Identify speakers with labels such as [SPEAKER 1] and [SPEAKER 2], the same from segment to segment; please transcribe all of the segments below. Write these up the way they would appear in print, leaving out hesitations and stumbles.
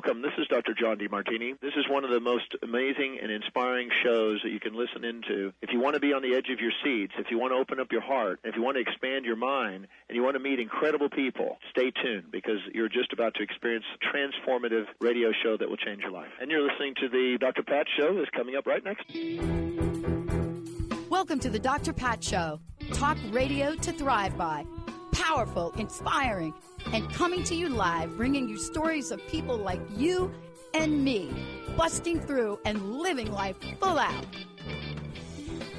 [SPEAKER 1] Welcome. This is Dr. John DeMartini. This is one of the most amazing and inspiring shows that you can listen into. If you want to be on the edge of your seats, if you want to open up your heart, if you want to expand your mind, and you want to meet incredible people, stay tuned because you're just about to experience a transformative radio show that will change your life. And you're listening to the Dr. Pat Show that's coming up right next.
[SPEAKER 2] Welcome to the Dr. Pat Show. Talk radio to thrive by. Powerful, inspiring, and coming to you live, bringing you stories of people like you and me, busting through and living life full out.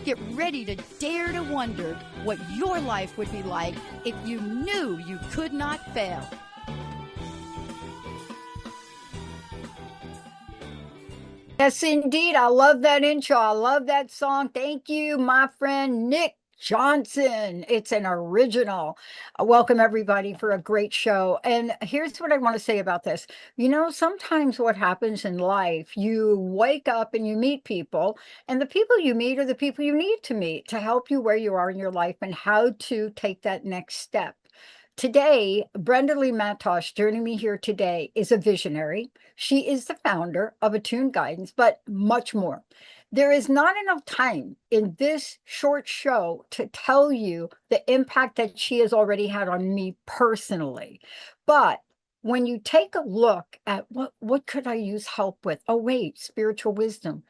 [SPEAKER 2] Get ready to dare to wonder what your life would be like if you knew you could not fail.
[SPEAKER 3] Yes, indeed. I love that intro. I love that song. Thank you, my friend Nick Johnson. It's an original. Welcome, everybody, for a great show. And here's what I want to say about this. You know, sometimes what happens in life, you wake up and you meet people, and the people you meet are the people you need to meet to help you where you are in your life and how to take that next step. Today, Brenda Lee Mattausch, joining me here today, is a visionary. She is the founder of Attuned Guidance, but much more. There is not enough time in this short show to tell you the impact that she has already had on me personally. But when you take a look at what could I use help with? Oh, wait, spiritual wisdom,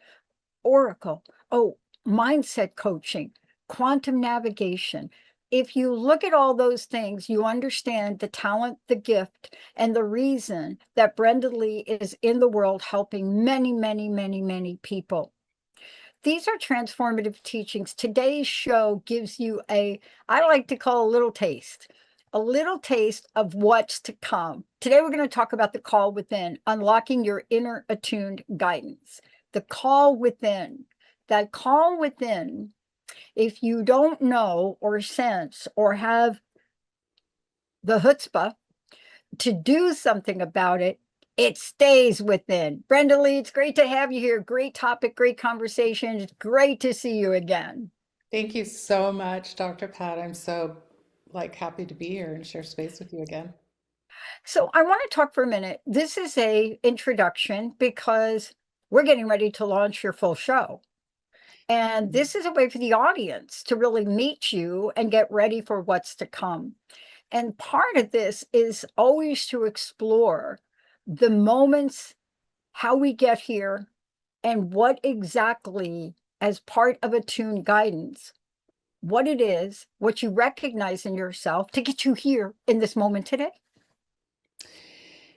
[SPEAKER 3] oracle, oh, mindset coaching, quantum navigation. If you look at all those things, you understand the talent, the gift, and the reason that Brenda Lee is in the world helping many, many, many, many people. These are transformative teachings. Today's show gives you I like to call a little taste of what's to come. Today, we're going to talk about the call within, unlocking your inner attuned guidance. The call within, that call within, if you don't know or sense or have the chutzpah to do something about it, it stays within. Brenda Lee, it's great to have you here. Great topic, great conversation. It's great to see you again.
[SPEAKER 4] Thank you so much, Dr. Pat. I'm so happy to be here and share space with you again.
[SPEAKER 3] So I want to talk for a minute. This is a introduction because we're getting ready to launch your full show. And this is a way for the audience to really meet you and get ready for what's to come. And part of this is always to explore the moments, how we get here, and what exactly, as part of Attuned Guidance, what it is, what you recognize in yourself to get you here in this moment today.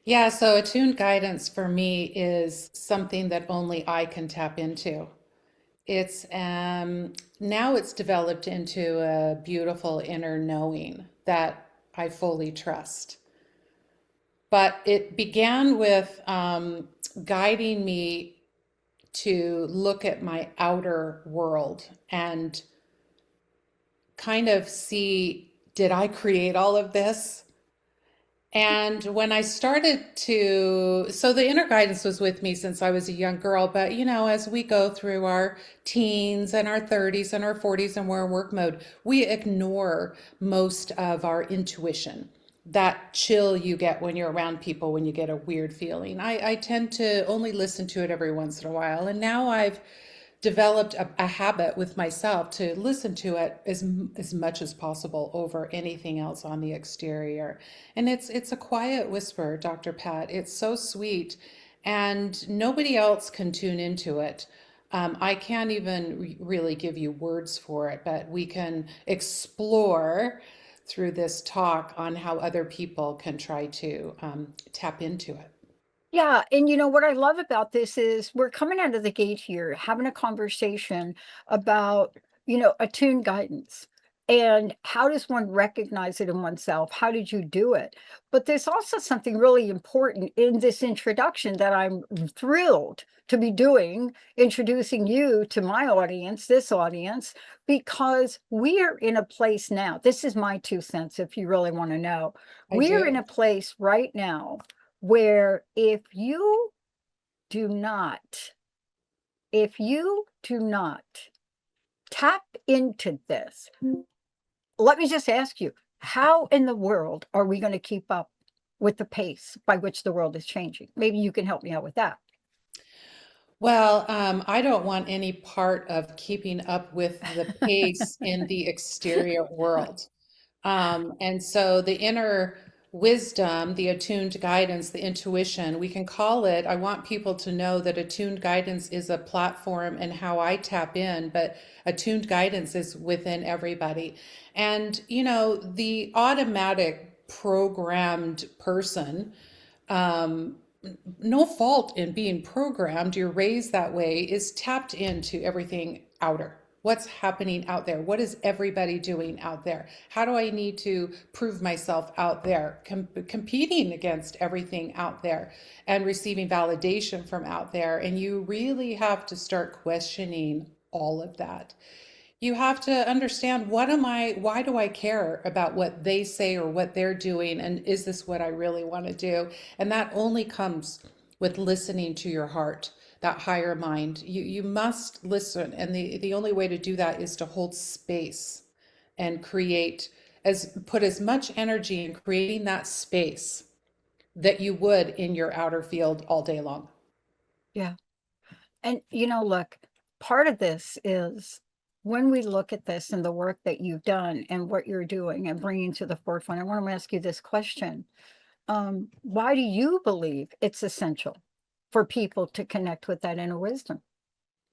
[SPEAKER 4] Yeah, so Attuned Guidance for me is something that only I can tap into. It's now it's developed into a beautiful inner knowing that I fully trust. But it began with guiding me to look at my outer world and kind of see, did I create all of this? And when I started so the inner guidance was with me since I was a young girl, but as we go through our teens and our 30s and our 40s and we're in work mode, we ignore most of our intuition. That chill you get when you're around people when you get a weird feeling. I tend to only listen to it every once in a while. And now I've developed a habit with myself to listen to it as much as possible over anything else on the exterior. And it's a quiet whisper, Dr. Pat. It's so sweet, and nobody else can tune into it. I can't even really give you words for it, but we can explore through this talk on how other people can try to tap into it.
[SPEAKER 3] Yeah. And what I love about this is we're coming out of the gate here, having a conversation about, attuned guidance and how does one recognize it in oneself? How did you do it? But there's also something really important in this introduction that I'm thrilled to be doing, introducing you to my audience, this audience, because we are in a place now. This is my 2 cents, if you really want to know. We are in a place right now where if you do not tap into this, let me just ask you, how in the world are we going to keep up? with the pace by which the world is changing? Maybe you can help me out with that.
[SPEAKER 4] Well, I don't want any part of keeping up with the pace in the exterior world. And so the inner wisdom, the attuned guidance, the intuition, we can call it, I want people to know that attuned guidance is a platform and how I tap in, but attuned guidance is within everybody. And, the automatic programmed person, um, no fault in being programmed, you're raised that way, is tapped into everything outer. What's happening out there? What is everybody doing out there? How do I need to prove myself out there? Competing against everything out there and receiving validation from out there. And you really have to start questioning all of that. You have to understand, why do I care about what they say or what they're doing? And is this what I really want to do? And that only comes with listening to your heart, that higher mind. You must listen. And the only way to do that is to hold space and put as much energy in creating that space that you would in your outer field all day long.
[SPEAKER 3] Yeah. And, look, part of this is when we look at this and the work that you've done and what you're doing and bringing to the forefront, I want to ask you this question. Why do you believe it's essential for people to connect with that inner wisdom?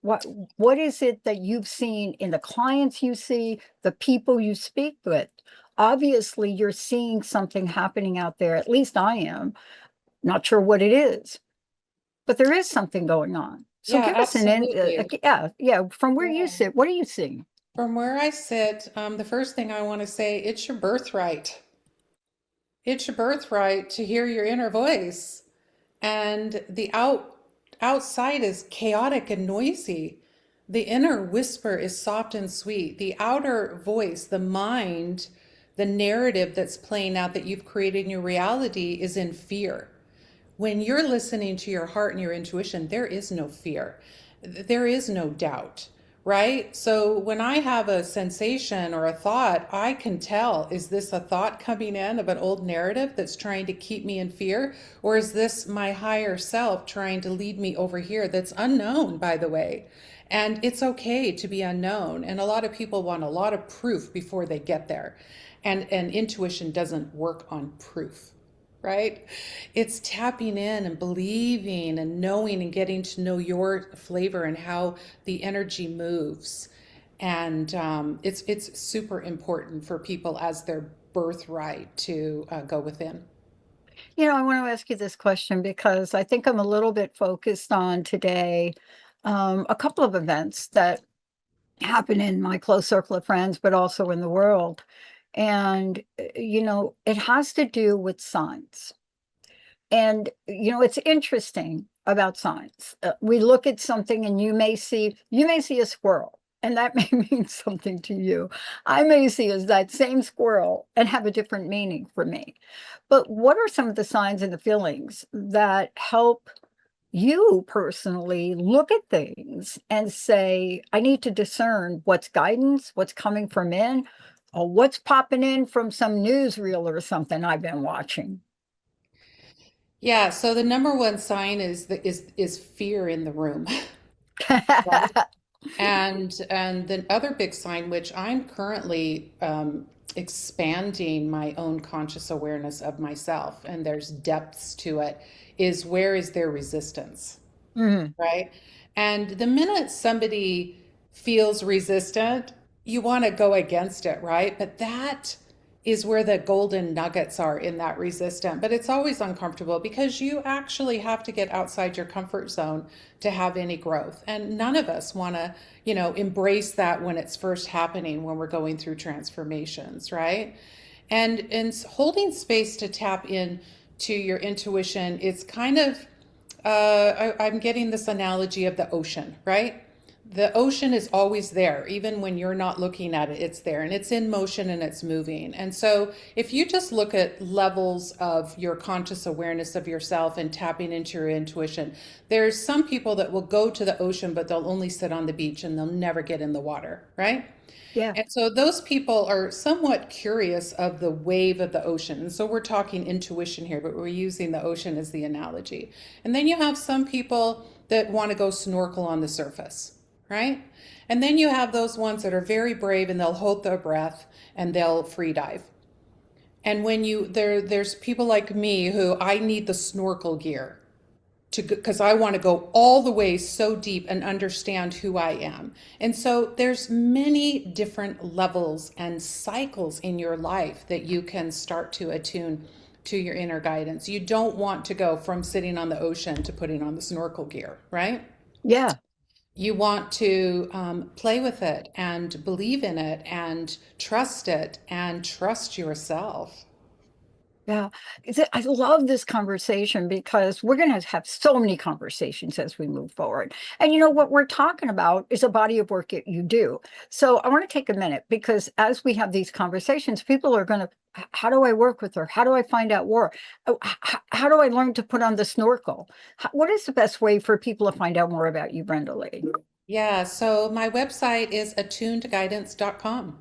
[SPEAKER 3] What is it that you've seen in the clients you see, the people you speak with? Obviously, you're seeing something happening out there. At least I am. Not sure what it is, but there is something going on. So
[SPEAKER 4] Yeah,
[SPEAKER 3] give us
[SPEAKER 4] absolutely.
[SPEAKER 3] yeah. From where you
[SPEAKER 4] Yeah.
[SPEAKER 3] sit, what are you seeing?
[SPEAKER 4] From where I sit, the first thing I want to say, it's your birthright. It's your birthright to hear your inner voice. And the outside is chaotic and noisy. The inner whisper is soft and sweet. The outer voice, the mind, the narrative that's playing out that you've created in your reality is in fear. When you're listening to your heart and your intuition, there is no fear. There is no doubt, right? So when I have a sensation or a thought, I can tell, is this a thought coming in of an old narrative that's trying to keep me in fear? Or is this my higher self trying to lead me over here that's unknown, by the way? And it's okay to be unknown. And a lot of people want a lot of proof before they get there. And intuition doesn't work on proof, right? It's tapping in and believing and knowing and getting to know your flavor and how the energy moves. And it's super important for people as their birthright to go within.
[SPEAKER 3] I want to ask you this question because I think I'm a little bit focused on today a couple of events that happen in my close circle of friends, but also in the world. And, it has to do with signs. And, it's interesting about signs. We look at something and you may see a squirrel and that may mean something to you. I may see as that same squirrel and have a different meaning for me. But what are some of the signs and the feelings that help you personally look at things and say, I need to discern what's guidance, what's coming from in, or what's popping in from some newsreel or something I've been watching?
[SPEAKER 4] Yeah, so the number one sign is fear in the room. Right? And the other big sign, which I'm currently expanding my own conscious awareness of myself, and there's depths to it, is where is there resistance,
[SPEAKER 3] Mhm.
[SPEAKER 4] right? And the minute somebody feels resistant, you want to go against it, right? But that is where the golden nuggets are in that resistant. But it's always uncomfortable because you actually have to get outside your comfort zone to have any growth. And none of us want to, embrace that when it's first happening, when we're going through transformations, right? And holding space to tap in to your intuition, it's kind of I'm getting this analogy of the ocean, right? The ocean is always there, even when you're not looking at it, it's there and it's in motion and it's moving. And so, if you just look at levels of your conscious awareness of yourself and tapping into your intuition, there's some people that will go to the ocean, but they'll only sit on the beach and they'll never get in the water, right?
[SPEAKER 3] Yeah.
[SPEAKER 4] And so those people are somewhat curious of the wave of the ocean. And so we're talking intuition here, but we're using the ocean as the analogy. And then you have some people that want to go snorkel on the surface, right? And then you have those ones that are very brave and they'll hold their breath and they'll free dive. And when there's people like me who I need the snorkel gear to because I want to go all the way so deep and understand who I am. And so there's many different levels and cycles in your life that you can start to attune to your inner guidance. You don't want to go from sitting on the ocean to putting on the snorkel gear, right?
[SPEAKER 3] Yeah.
[SPEAKER 4] You want to play with it and believe in it and trust yourself.
[SPEAKER 3] Yeah, I love this conversation because we're going to have so many conversations as we move forward. And you know what we're talking about is a body of work that you do. So I want to take a minute because as we have these conversations, people are going to, how do I work with her? How do I find out more? How do I learn to put on the snorkel? What is the best way for people to find out more about you, Brenda Lee?
[SPEAKER 4] Yeah, so my website is attunedguidance.com.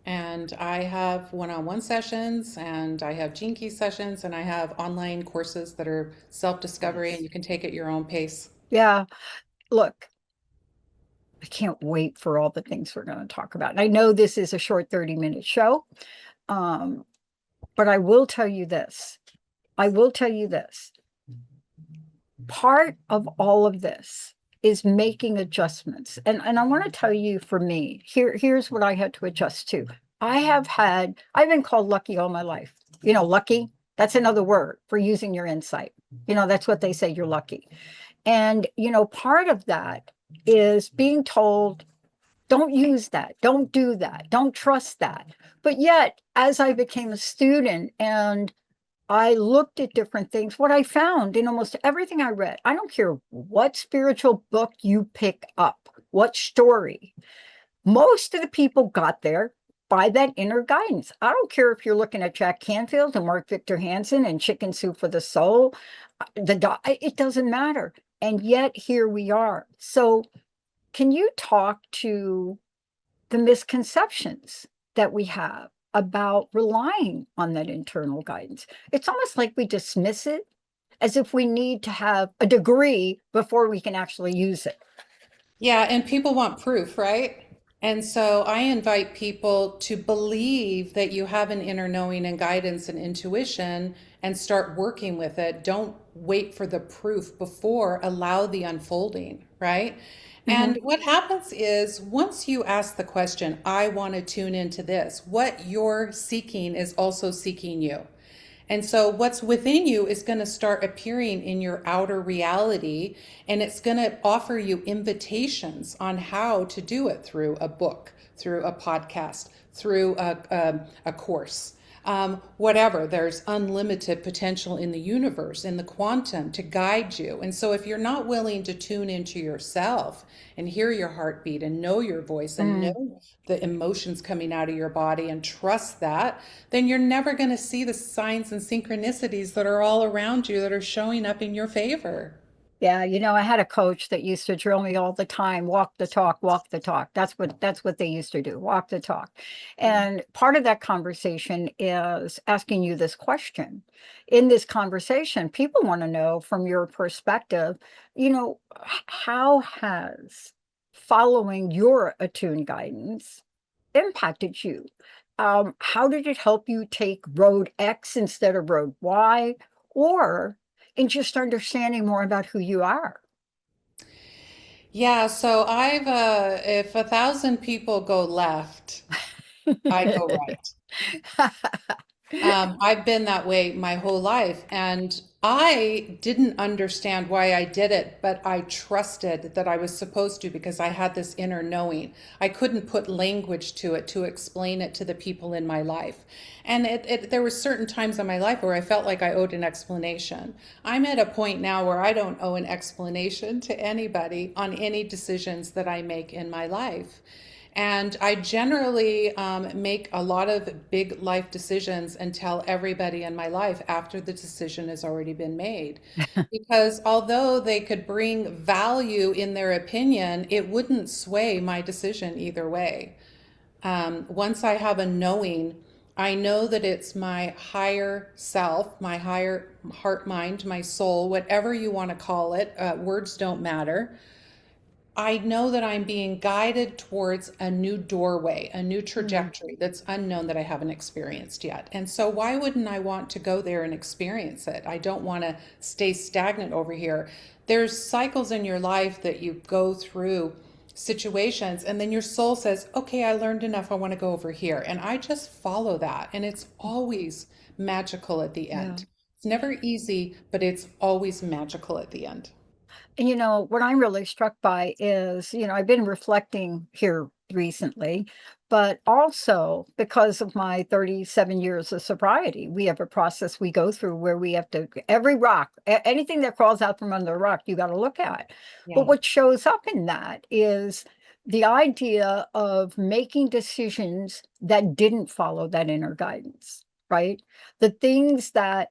[SPEAKER 4] And I have one-on-one sessions, and I have Gene Key sessions, and I have online courses that are self-discovery, and you can take at your own pace.
[SPEAKER 3] Yeah, look, I can't wait for all the things we're going to talk about. And I know this is a short 30-minute show, um, but I will tell you this. I will tell you this. Part of all of this is making adjustments. And I want to tell you for me, here's what I had to adjust to. I've been called lucky all my life. You know, lucky, that's another word for using your insight. You know, that's what they say, you're lucky. And, you know, part of that is being told, don't use that, don't do that, don't trust that. But yet, as I became a student and I looked at different things, what I found in almost everything I read, I don't care what spiritual book you pick up, what story, most of the people got there by that inner guidance. I don't care if you're looking at Jack Canfield and Mark Victor Hansen and Chicken Soup for the Soul, it doesn't matter. And yet here we are. So can you talk to the misconceptions that we have about relying on that internal guidance? It's almost like we dismiss it as if we need to have a degree before we can actually use it.
[SPEAKER 4] Yeah, and people want proof, right? And so I invite people to believe that you have an inner knowing and guidance and intuition and start working with it. Don't wait for the proof before, allow the unfolding, right?
[SPEAKER 3] Mhm.
[SPEAKER 4] And what happens is once you ask the question, I want to tune into this, what you're seeking is also seeking you. And so what's within you is going to start appearing in your outer reality, and it's going to offer you invitations on how to do it through a book, through a podcast, through a course. Whatever, there's unlimited potential in the universe, in the quantum to guide you. And so, if you're not willing to tune into yourself and hear your heartbeat and know your voice and
[SPEAKER 3] Mm.
[SPEAKER 4] know the emotions coming out of your body and trust that, then you're never going to see the signs and synchronicities that are all around you that are showing up in your favor.
[SPEAKER 3] Yeah, you know, I had a coach that used to drill me all the time, walk the talk, walk the talk. That's what they used to do, walk the talk. And part of that conversation is asking you this question. In this conversation, people want to know from your perspective, you know, how has following your attuned guidance impacted you? How did it help you take road X instead of road Y? Or in just understanding more about who you are?
[SPEAKER 4] Yeah, so if 1,000 people go left, I go right. I've been that way my whole life. And I didn't understand why I did it, but I trusted that I was supposed to because I had this inner knowing. I couldn't put language to it to explain it to the people in my life. And there were certain times in my life where I felt like I owed an explanation. I'm at a point now where I don't owe an explanation to anybody on any decisions that I make in my life. And I generally make a lot of big life decisions and tell everybody in my life after the decision has already been made. Because although they could bring value in their opinion, it wouldn't sway my decision either way. Once I have a knowing, I know that it's my higher self, my higher heart, mind, my soul, whatever you want to call it. Words don't matter. I know that I'm being guided towards a new doorway, a new
[SPEAKER 3] Mm.
[SPEAKER 4] trajectory that's unknown that I haven't experienced yet. And so, why wouldn't I want to go there and experience it? I don't want to stay stagnant over here. There's cycles in your life that you go through situations, and then your soul says, okay, I learned enough. I want to go over here. And I just follow that. And it's always magical at the
[SPEAKER 3] Yeah.
[SPEAKER 4] end. It's never easy, but it's always magical at the end.
[SPEAKER 3] And, what I'm really struck by is, I've been reflecting here recently, but also because of my 37 years of sobriety, we have a process we go through where we have to, every rock, anything that crawls out from under a rock, you got to look at. But
[SPEAKER 4] Yeah.
[SPEAKER 3] what shows up in that is the idea of making decisions that didn't follow that inner guidance, right? The things that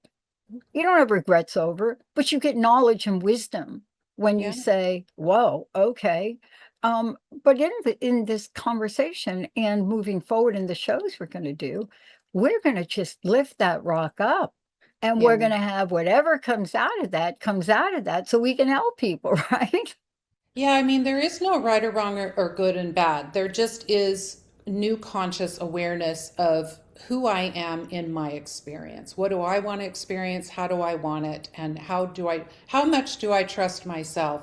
[SPEAKER 3] you don't have regrets over, but you get knowledge and wisdom when you
[SPEAKER 4] Yeah.
[SPEAKER 3] say, whoa, okay. But in this conversation and moving forward in the shows we're going to do, we're going to just lift that rock up and
[SPEAKER 4] Yeah.
[SPEAKER 3] we're going to have whatever comes out of that so we can help people, right?
[SPEAKER 4] Yeah, I mean, there is no right or wrong or good and bad. There just is new conscious awareness of who I am in my experience. What do I want to experience? How do I want it? And how much do I trust myself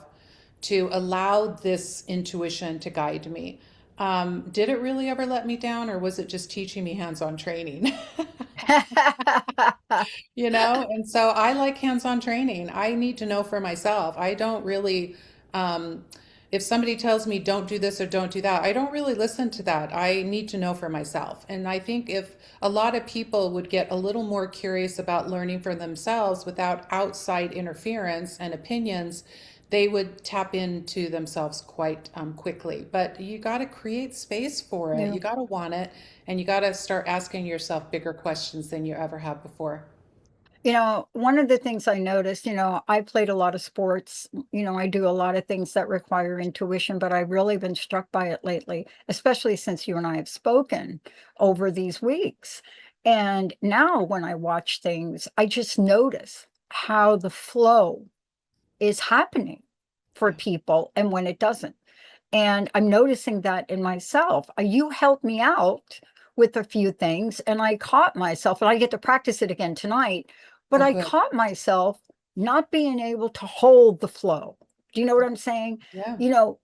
[SPEAKER 4] to allow this intuition to guide me? Did it really ever let me down, or was it just teaching me hands-on training? And so I like hands-on training. I need to know for myself. I don't really, um, if somebody tells me don't do this or don't do that, I don't really listen to that. I need to know for myself. And I think if a lot of people would get a little more curious about learning for themselves without outside interference and opinions, they would tap into themselves quite quickly. But you got to create space for it.
[SPEAKER 3] Yeah.
[SPEAKER 4] You got to want it, and you got to start asking yourself bigger questions than you ever have before.
[SPEAKER 3] One of the things I noticed, I played a lot of sports, I do a lot of things that require intuition, but I've really been struck by it lately, especially since you and I have spoken over these weeks. And now when I watch things, I just notice how the flow is happening for
[SPEAKER 4] Yeah.
[SPEAKER 3] people and when it doesn't. And I'm noticing that in myself. You helped me out with a few things, and I caught myself, and I get to practice it again tonight, but
[SPEAKER 4] Oh,
[SPEAKER 3] I
[SPEAKER 4] good.
[SPEAKER 3] caught myself not being able to hold the flow. Do you know what I'm saying?
[SPEAKER 4] Yeah.
[SPEAKER 3] You know,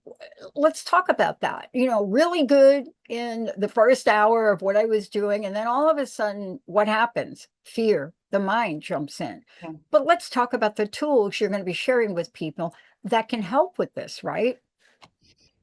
[SPEAKER 3] let's talk about that. Really good in the first hour of what I was doing. And then all of a sudden, what happens? Fear, the mind jumps in.
[SPEAKER 4] Yeah.
[SPEAKER 3] But let's talk about the tools you're going to be sharing with people that can help with this, right?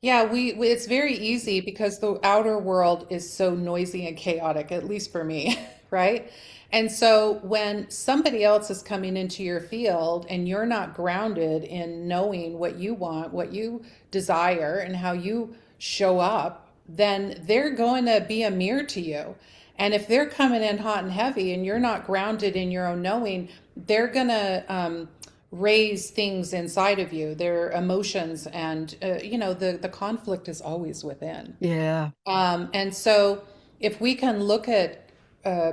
[SPEAKER 4] Yeah, it's very easy because the outer world is so noisy and chaotic, at least for me, right? And so when somebody else is coming into your field and you're not grounded in knowing what you want, what you desire, and how you show up, then they're going to be a mirror to you. And if they're coming in hot and heavy and you're not grounded in your own knowing, they're going to raise things inside of you, their emotions, and the conflict is always within.
[SPEAKER 3] Yeah.
[SPEAKER 4] And so, if we can look at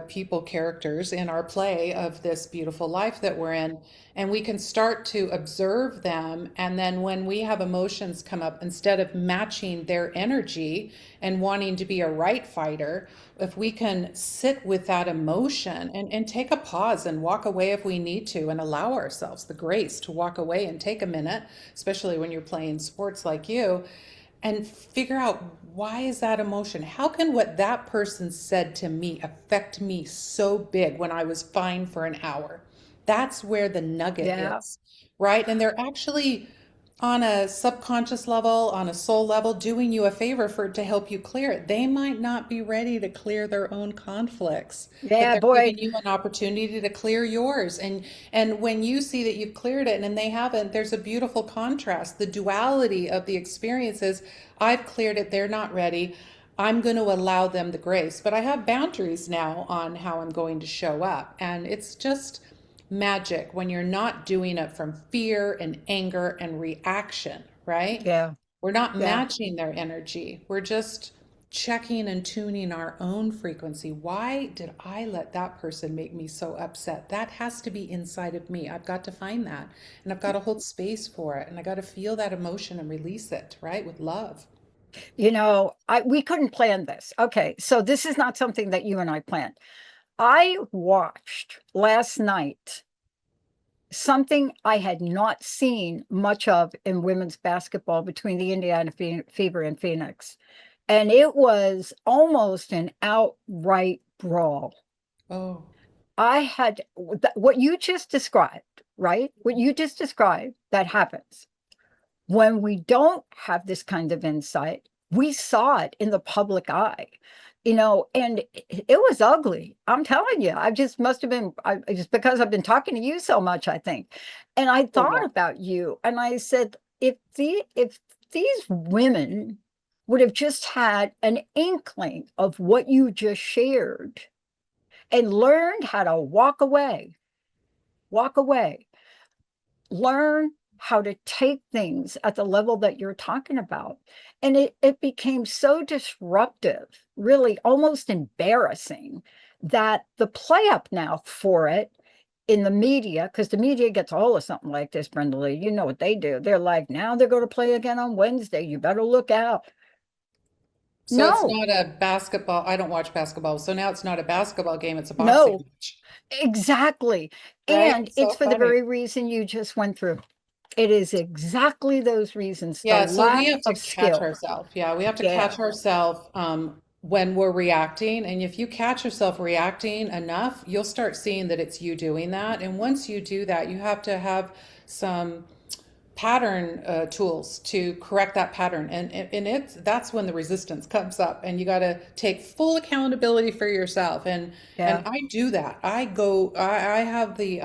[SPEAKER 4] people characters in our play of this beautiful life that we're in, and we can start to observe them, and then when we have emotions come up, instead of matching their energy and wanting to be a right fighter, if we can sit with that emotion and take a pause and walk away if we need to, and allow ourselves the grace to walk away and take a minute, especially when you're playing sports like you, and figure out, why is that emotion? How can what that person said to me affect me so big when I was fine for an hour? That's where the nugget
[SPEAKER 3] Yeah.
[SPEAKER 4] is, right? And they're actually on a subconscious level, on a soul level, doing you a favor for to help you clear it. They might not be ready to clear their own conflicts, but
[SPEAKER 3] Yeah,
[SPEAKER 4] they're
[SPEAKER 3] boy.
[SPEAKER 4] giving you an opportunity to clear yours. And when you see that you've cleared it and they haven't, there's a beautiful contrast. The duality of the experiences, I've cleared it, they're not ready. I'm going to allow them the grace, but I have boundaries now on how I'm going to show up. And it's just magic when you're not doing it from fear and anger and reaction, right?
[SPEAKER 3] Yeah.
[SPEAKER 4] We're not
[SPEAKER 3] Yeah.
[SPEAKER 4] matching their energy. We're just checking and tuning our own frequency. Why did I let that person make me so upset? That has to be inside of me. I've got to find that and I've got to hold space for it and I got to feel that emotion and release it, right? With love.
[SPEAKER 3] We couldn't plan this. Okay, so this is not something that you and I planned. I watched last night something I had not seen much of in women's basketball between the Indiana Fever and Phoenix. And it was almost an outright brawl.
[SPEAKER 4] Oh,
[SPEAKER 3] I had what you just described, right? What you just described that happens when we don't have this kind of insight. We saw it in the public eye, and it was ugly. I'm telling you, I just must have been, just because I've been talking to you so much, I think. And I
[SPEAKER 4] oh yeah.
[SPEAKER 3] thought about you and I said, if these women would have just had an inkling of what you just shared and learned how to walk away, learn how to take things at the level that you're talking about. And it became so disruptive, really almost embarrassing, that the play up now for it in the media, because the media gets all of something like this, Brenda Lee, you know what they do. They're like, now they're going to play again on Wednesday. You better look out.
[SPEAKER 4] So it's
[SPEAKER 3] No,
[SPEAKER 4] not a basketball. I don't watch basketball. So now it's not a basketball game, it's a boxing
[SPEAKER 3] no,
[SPEAKER 4] match,
[SPEAKER 3] exactly.
[SPEAKER 4] right?
[SPEAKER 3] And it's
[SPEAKER 4] So
[SPEAKER 3] for the
[SPEAKER 4] funny.
[SPEAKER 3] very reason you just went through. It is exactly those reasons, the
[SPEAKER 4] Yeah, so we
[SPEAKER 3] lack
[SPEAKER 4] have to
[SPEAKER 3] of
[SPEAKER 4] catch
[SPEAKER 3] skill.
[SPEAKER 4] ourselves. Yeah, we have to
[SPEAKER 3] Yeah.
[SPEAKER 4] catch ourselves when we're reacting. And if you catch yourself reacting enough, you'll start seeing that it's you doing that. And once you do that, you have to have some pattern tools to correct that pattern, and it's that's when the resistance comes up and you got to take full accountability for yourself, and
[SPEAKER 3] Yeah.
[SPEAKER 4] I do that. I have the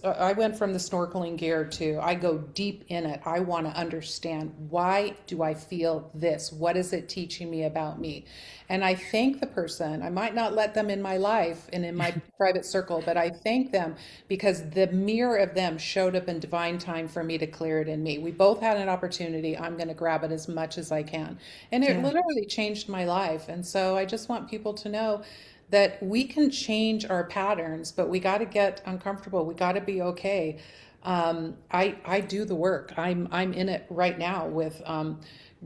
[SPEAKER 4] I went from the snorkeling gear to I go deep in it. I want to understand, why do I feel this? What is it teaching me about me? And I thank the person. I might not let them in my life and in my private circle, but I thank them because the mirror of them showed up in divine time for me to clear it in me. We both had an opportunity. I'm going to grab it as much as I can. And it
[SPEAKER 3] Yeah.
[SPEAKER 4] literally changed my life. And so I just want people to know that we can change our patterns, but we got to get uncomfortable. We got to be okay. I do the work. I'm in it right now with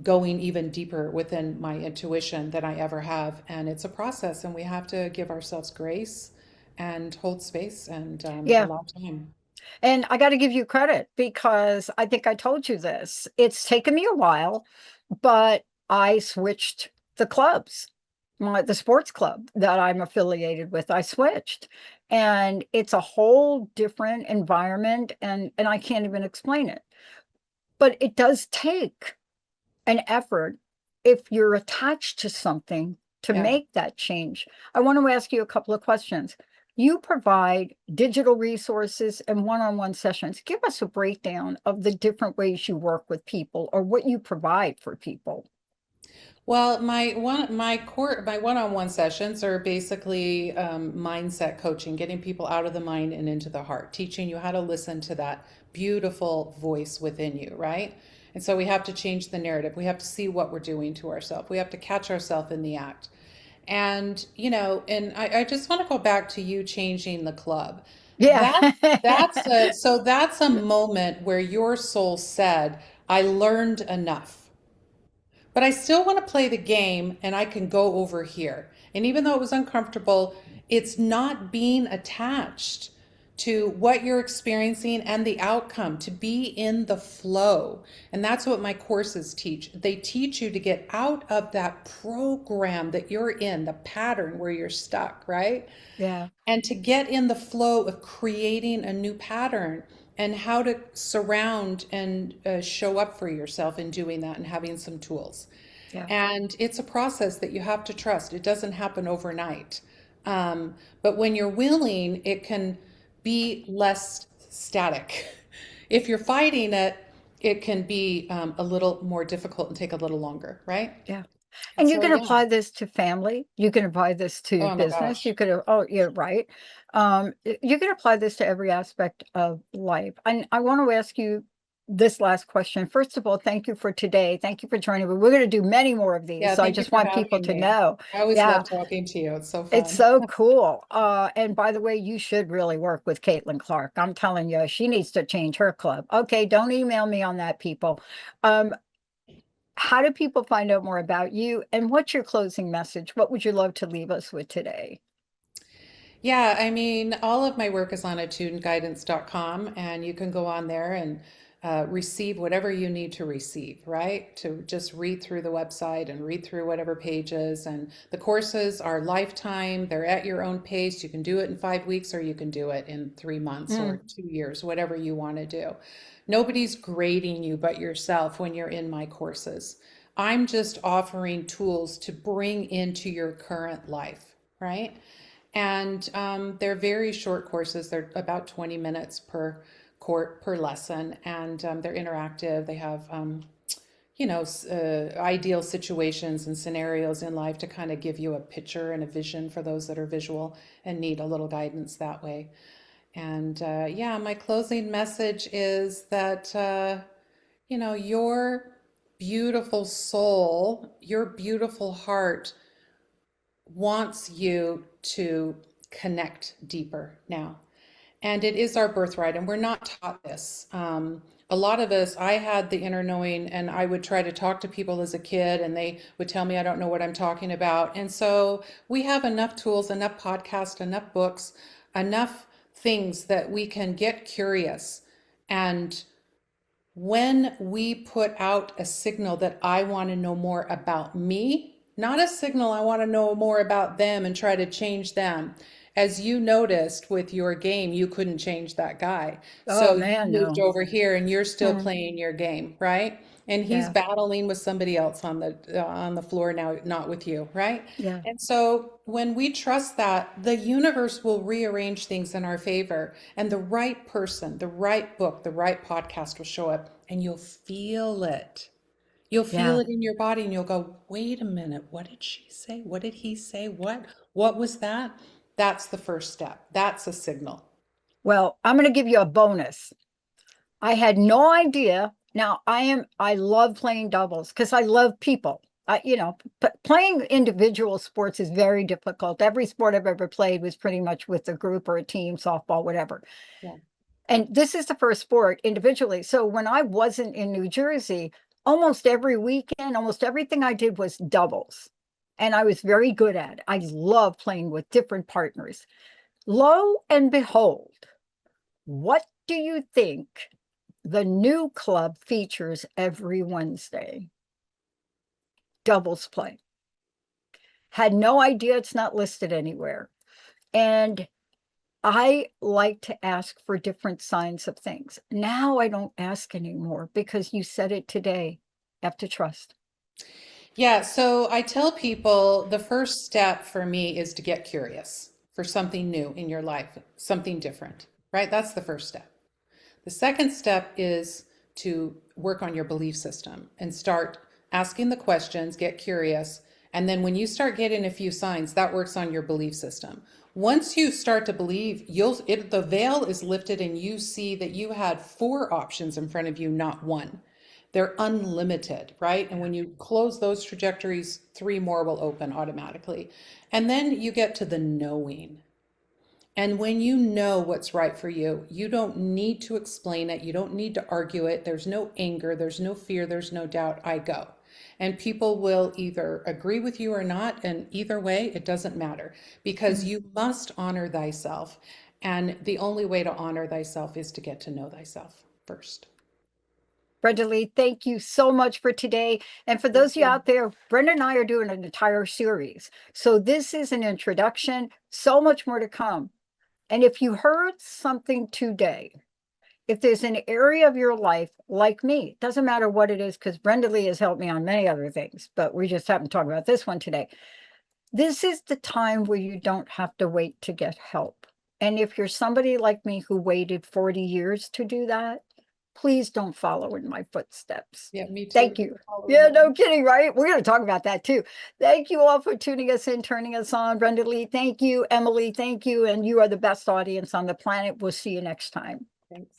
[SPEAKER 4] going even deeper within my intuition than I ever have, and it's a process, and we have to give ourselves grace and hold space and
[SPEAKER 3] Yeah.
[SPEAKER 4] allow time.
[SPEAKER 3] And I got to give you credit because I think I told you this. It's taken me a while, but I switched the clubs, the sports club that I'm affiliated with. I switched, and it's a whole different environment, and I can't even explain it. But it does take an effort if you're attached to something to
[SPEAKER 4] Yeah.
[SPEAKER 3] make that change. I want to ask you a couple of questions. You provide digital resources and one-on-one sessions. Give us a breakdown of the different ways you work with people or what you provide for people.
[SPEAKER 4] Well, my one-on-one sessions are basically mindset coaching, getting people out of the mind and into the heart, teaching you how to listen to that beautiful voice within you, right? And so we have to change the narrative. We have to see what we're doing to ourselves. We have to catch ourselves in the act. And and I just want to go back to you changing the club.
[SPEAKER 3] Yeah.
[SPEAKER 4] That that's a moment where your soul said, I learned enough. But I still want to play the game and I can go over here. And even though it was uncomfortable, it's not being attached to what you're experiencing and the outcome, to be in the flow. And that's what my courses teach. They teach you to get out of that program that you're in, the pattern where you're stuck, right?
[SPEAKER 3] Yeah.
[SPEAKER 4] And to get in the flow of creating a new pattern and how to surround and show up for yourself in doing that and having some tools.
[SPEAKER 3] Yeah.
[SPEAKER 4] And it's a process that you have to trust. It doesn't happen overnight. But when you're willing, it can be less static. If you're fighting it, it can be a little more difficult and take a little longer, right?
[SPEAKER 3] Yeah.
[SPEAKER 4] And
[SPEAKER 3] And you
[SPEAKER 4] so,
[SPEAKER 3] can
[SPEAKER 4] yeah.
[SPEAKER 3] apply this to family. You can apply this to
[SPEAKER 4] Oh my
[SPEAKER 3] business. You
[SPEAKER 4] gosh.
[SPEAKER 3] could, oh, yeah, right. You can apply this to every aspect of life. And I want to ask you this last question. First of all, thank you for today. Thank you for joining me. We're going to do many more of these.
[SPEAKER 4] Yeah,
[SPEAKER 3] So I
[SPEAKER 4] thank you
[SPEAKER 3] just
[SPEAKER 4] for
[SPEAKER 3] want people
[SPEAKER 4] having
[SPEAKER 3] to
[SPEAKER 4] me.
[SPEAKER 3] know.
[SPEAKER 4] I always
[SPEAKER 3] Yeah,
[SPEAKER 4] love talking to you. It's so
[SPEAKER 3] it's
[SPEAKER 4] fun.
[SPEAKER 3] so cool. And by the way, you should really work with Caitlin Clark. I'm telling you, she needs to change her club. Okay, don't email me on that, people. Um, how do people find out more about you? And what's your closing message? What would you love to leave us with today?
[SPEAKER 4] Yeah, I mean, all of my work is on attunedguidance.com, and you can go on there and receive whatever you need to receive, right? To just read through the website and read through whatever pages. And the courses are lifetime, they're at your own pace. You can do it in 5 weeks or you can do it in 3 months or
[SPEAKER 3] Mm,
[SPEAKER 4] 2 years, whatever you want to do. Nobody's grading you but yourself when you're in my courses. I'm just offering tools to bring into your current life, right? And they're very short courses. They're about 20 minutes per lesson, and they're interactive. They have ideal situations and scenarios in life to kind of give you a picture and a vision for those that are visual and need a little guidance that way. And yeah, my closing message is that your beautiful soul, your beautiful heart wants you to connect deeper now. And it is our birthright, and we're not taught this. A lot of us, I had the inner knowing, and I would try to talk to people as a kid, and they would tell me I don't know what I'm talking about. And so we have enough tools, enough podcasts, enough books, enough things that we can get curious. And when we put out a signal that I want to know more about me, not a signal I want to know more about them and try to change them. As you noticed with your game, you couldn't change that guy.
[SPEAKER 3] oh
[SPEAKER 4] So you
[SPEAKER 3] man,
[SPEAKER 4] moved
[SPEAKER 3] no.
[SPEAKER 4] over here and you're still
[SPEAKER 3] Mm,
[SPEAKER 4] playing your game, right? And he's
[SPEAKER 3] yeah,
[SPEAKER 4] battling with somebody else on the floor now, not with you, right?
[SPEAKER 3] yeah,
[SPEAKER 4] And so when we trust that, the universe will rearrange things in our favor, and the right person, the right book, the right podcast will show up, and you'll feel it. You'll feel
[SPEAKER 3] yeah.
[SPEAKER 4] it in your body, and you'll go, wait a minute, what did she say? What did he say? What was that? That's the first step. That's a signal.
[SPEAKER 3] Well, I'm going to give you a bonus. I had no idea. Now I love playing doubles because I love people. Playing individual sports is very difficult. Every sport I've ever played was pretty much with a group or a team, softball, whatever.
[SPEAKER 4] Yeah.
[SPEAKER 3] And this is the first sport individually. So when I wasn't in New Jersey, almost every weekend, almost everything I did was doubles. And I was very good at it. I love playing with different partners. Lo and behold, what do you think the new club features every Wednesday? Doubles play. Had no idea, it's not listed anywhere. And I like to ask for different signs of things. Now I don't ask anymore because you said it today. You have to trust.
[SPEAKER 4] Yeah, so I tell people the first step for me is to get curious for something new in your life, something different, right? That's the first step. The second step is to work on your belief system and start asking the questions, get curious. And then when you start getting a few signs, that works on your belief system. Once you start to believe, the veil is lifted and you see that you had four options in front of you, not one. They're unlimited, right? And when you close those trajectories, three more will open automatically. And then you get to the knowing. And when you know what's right for you, you don't need to explain it. You don't need to argue it. There's no anger, there's no fear, there's no doubt. I go. And people will either agree with you or not. And either way, it doesn't matter because
[SPEAKER 3] Mm,
[SPEAKER 4] you must honor thyself. And the only way to honor thyself is to get to know thyself first.
[SPEAKER 3] Brenda Lee, thank you so much for today. And for those of you out there, Brenda and I are doing an entire series. So this is an introduction, so much more to come. And if you heard something today, if there's an area of your life like me, it doesn't matter what it is, because Brenda Lee has helped me on many other things, but we just happen to talk about this one today. This is the time where you don't have to wait to get help. And if you're somebody like me who waited 40 years to do that, please don't follow in my footsteps.
[SPEAKER 4] Yeah, me too.
[SPEAKER 3] Thank you. Yeah, no kidding, right? We're going to talk about that too. Thank you all for tuning us in, turning us on. Brenda Lee, thank you. Emily, thank you. And you are the best audience on the planet. We'll see you next time.
[SPEAKER 4] Thanks.